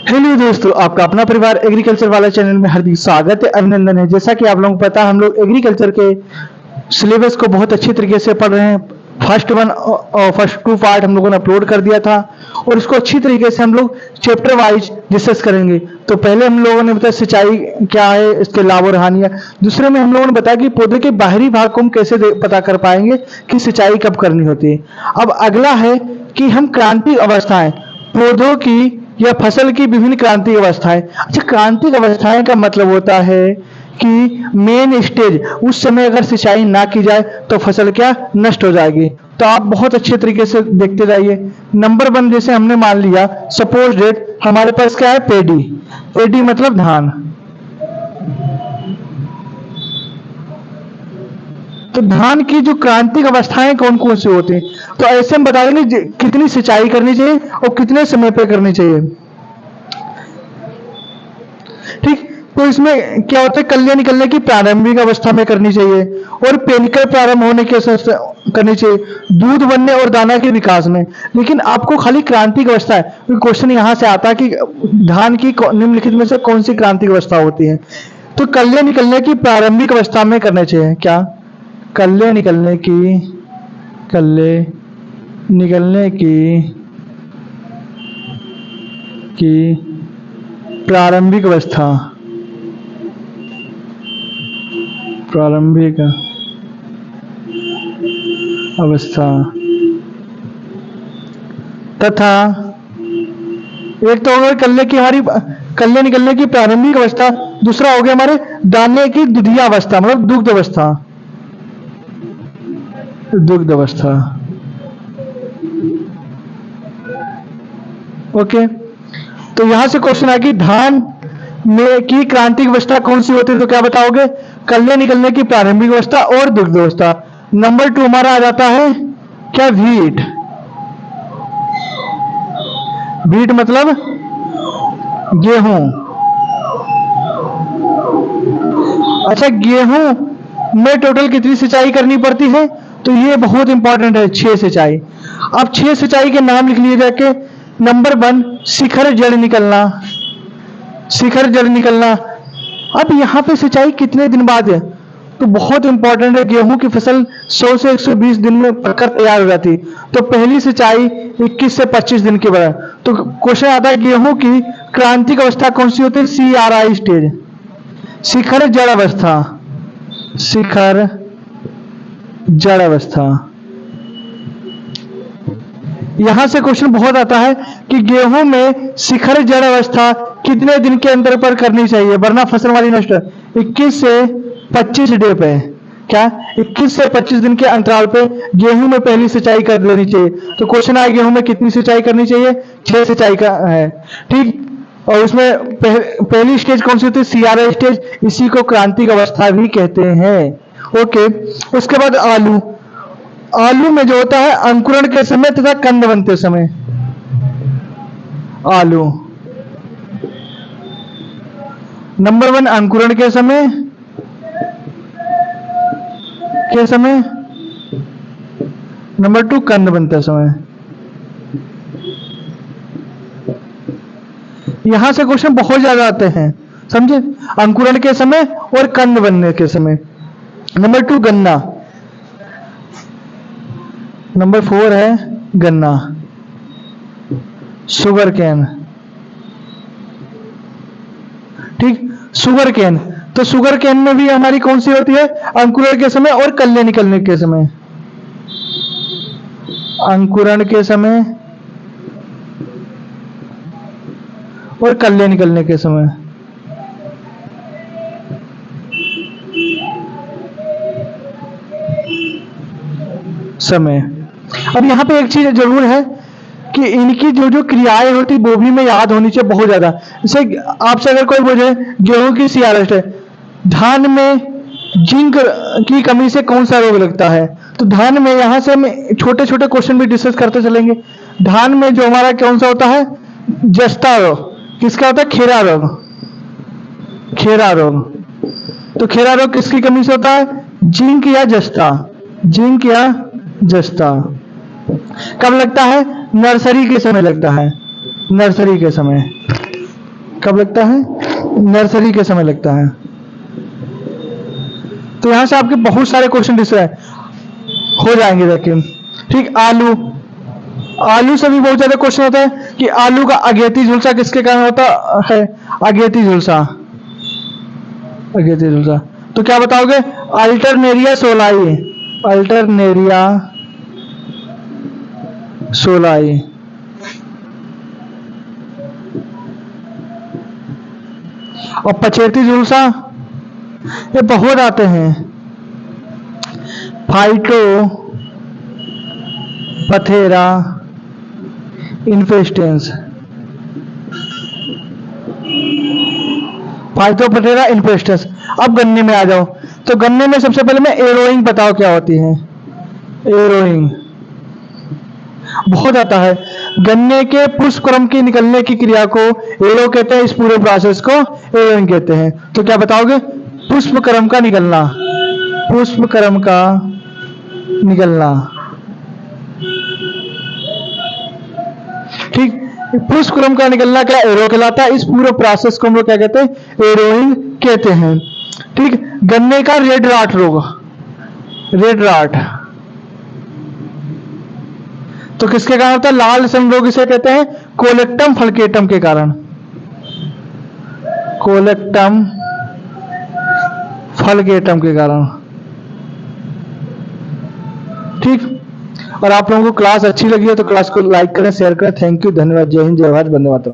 Hello दोस्तों, आपका अपना परिवार एग्रीकल्चर वाला चैनल में हार्दिक स्वागत है, अभिनंदन है। जैसा कि आप लोगों को पता है, हम लोग एग्रीकल्चर के सिलेबस को बहुत अच्छी तरीके से पढ़ रहे हैं। फर्स्ट वन और फर्स्ट टू पार्ट हम लोगों ने अपलोड कर दिया था और इसको अच्छी तरीके से हम लोग चैप्टर वाइज डिस्कस करेंगे। तो पहले हम लोगों ने बताया सिंचाई क्या है, इसके लाभ और हानियां। दूसरे में हम लोगों ने बताया कि पौधे के बाहरी भाग को हम कैसे पता कर पाएंगे कि सिंचाई कब करनी होती है। अब अगला है कि हम क्रांतिक अवस्थाएं, पौधों की या फसल की विभिन्न क्रांतिक अवस्थाएं। अच्छा, क्रांतिक अवस्थाएं का मतलब होता है कि मेन स्टेज, उस समय अगर सिंचाई ना की जाए तो फसल क्या नष्ट हो जाएगी। तो आप बहुत अच्छे तरीके से देखते जाइए। नंबर वन, जैसे हमने मान लिया सपोज डेट हमारे पास क्या है, पेडी। पेडी मतलब धान। तो धान की जो क्रांतिक अवस्थाएं कौन कौन सी होती हैं, तो ऐसे हम बता देंगे कितनी सिंचाई करनी चाहिए और कितने समय पे करनी चाहिए। ठीक, तो इसमें क्या होता है, कलियां निकलने की प्रारंभिक अवस्था में करनी चाहिए और पेनिकल प्रारंभ होने के करनी चाहिए, दूध बनने और दाना के विकास में। लेकिन आपको खाली क्रांतिक अवस्था है, क्वेश्चन यहां से आता है कि धान की निम्नलिखित में से कौन सी क्रांतिक अवस्था होती है। तो कलियां निकलने की प्रारंभिक अवस्था में करना चाहिए। क्या, कल्ले निकलने की प्रारंभिक अवस्था तथा एक तो होगा कल्ले निकलने की प्रारंभिक अवस्था, दूसरा हो गया हमारे दाने की दुधिया अवस्था, मतलब दुग्ध अवस्था। ओके, तो यहां से क्वेश्चन आया कि धान में की क्रांतिक अवस्था कौन सी होती है, तो क्या बताओगे, कल्ले निकलने की प्रारंभिक अवस्था और दुग्ध अवस्था। नंबर टू हमारा आ जाता है क्या, व्हीट मतलब गेहूं। अच्छा, गेहूं में टोटल कितनी सिंचाई करनी पड़ती है, तो ये बहुत इंपॉर्टेंट है, 6 सिंचाई। अब 6 सिंचाई के नाम लिख लिए जाके। नंबर वन, शिखर जड़ निकलना। अब यहाँ पे सिंचाई कितने दिन बाद है, तो बहुत इंपॉर्टेंट है। गेहूं की फसल 100 से 120 दिन में पककर तैयार हो जाती, तो पहली सिंचाई 21 से 25 दिन के बाद। तो क्वेश्चन आता है गेहूं की क्रांतिक अवस्था कौन सी होती है, CRI स्टेज, शिखर जड़ अवस्था। यहां से क्वेश्चन बहुत आता है कि गेहूं में शिखर जड़ अवस्था कितने दिन के अंतर पर करनी चाहिए, वरना फसल वाली नष्ट। 21 से 25 डे पे, क्या 21 से 25 दिन के अंतराल पे गेहूं में पहली सिंचाई कर लेनी चाहिए। तो क्वेश्चन आया गेहूं में कितनी सिंचाई करनी चाहिए, 6 सिंचाई का है। ठीक, और उसमें पहली स्टेज कौन सी होती है, CRI स्टेज, इसी को क्रांतिक अवस्था भी कहते हैं। ओके, उसके बाद आलू में जो होता है अंकुरण के समय तथा कंद बनते समय। आलू नंबर वन अंकुरण के समय नंबर टू कंद बनते समय। यहां से क्वेश्चन बहुत ज्यादा आते हैं, समझे, अंकुरण के समय और कंद बनने के समय। नंबर टू गन्ना। नंबर 4 है गन्ना, शुगर कैन। ठीक, शुगर कैन, तो शुगर कैन में भी हमारी कौन सी होती है, अंकुरण के समय और कल्ले निकलने के समय। अंकुरण के समय और कल्ले निकलने के समय। अब यहां पे एक चीज जरूर है कि इनकी जो जो क्रियाएं होती वो भी में याद होनी चाहिए बहुत ज्यादा। जैसे आपसे अगर कोई बोले गेहूं की CRI है, धान में जिंक की कमी से कौन सा रोग लगता है, तो धान में यहां से हम छोटे छोटे क्वेश्चन भी डिस्कस करते चलेंगे। धान में जो हमारा कौन सा होता है, जस्ता रोग। किसका होता है, खेरा रोग। तो खेरा रोग किसकी कमी से होता है, जिंक या जस्ता। कब लगता है, नर्सरी के समय लगता है, नर्सरी के समय। कब लगता है? नर्सरी के समय लगता है। तो यहां से आपके बहुत सारे क्वेश्चन डिस्कस हो जाएंगे देखिए। ठीक, आलू, आलू से भी बहुत ज्यादा क्वेश्चन होता है कि आलू का अगेती झुलसा किसके कारण होता है? अगेती झुलसा, अगेती झुलसा। तो क्या बताओगे? Alternaria solani, Alternaria solani. और पछेती झुलसा, ये बहुत आते हैं। Phytophthora infestans, Phytophthora infestans. अब गन्ने में आ जाओ। तो गन्ने में सबसे पहले मैं एरोइंग बताओ क्या होती है? एरोइंग बहुत आता है। गन्ने के पुष्पक्रम की निकलने की क्रिया को एरो कहते हैं, इस पूरे प्रोसेस को एरोइंग कहते हैं। तो क्या बताओगे? पुष्पक्रम का निकलना, पुष्पक्रम का निकलना। ठीक, पुष्पक्रम का निकलना क्या एरो कहलाता है। इस पूरे प्रोसेस को हम लोग क्या कहते हैं? एरोइंग कहते हैं। ठीक, गन्ने का रेड राट रोग, रेड राट तो किसके कारण होता है? लाल सन रोग इसे कहते हैं, कोलेक्टम फलकेटम के कारण, कोलेक्टम फलकेटम के कारण। ठीक, और आप लोगों को क्लास अच्छी लगी है तो क्लास को लाइक करें, शेयर करें। थैंक यू, धन्यवाद, जय हिंद, जय भारत, वंदे मातरम।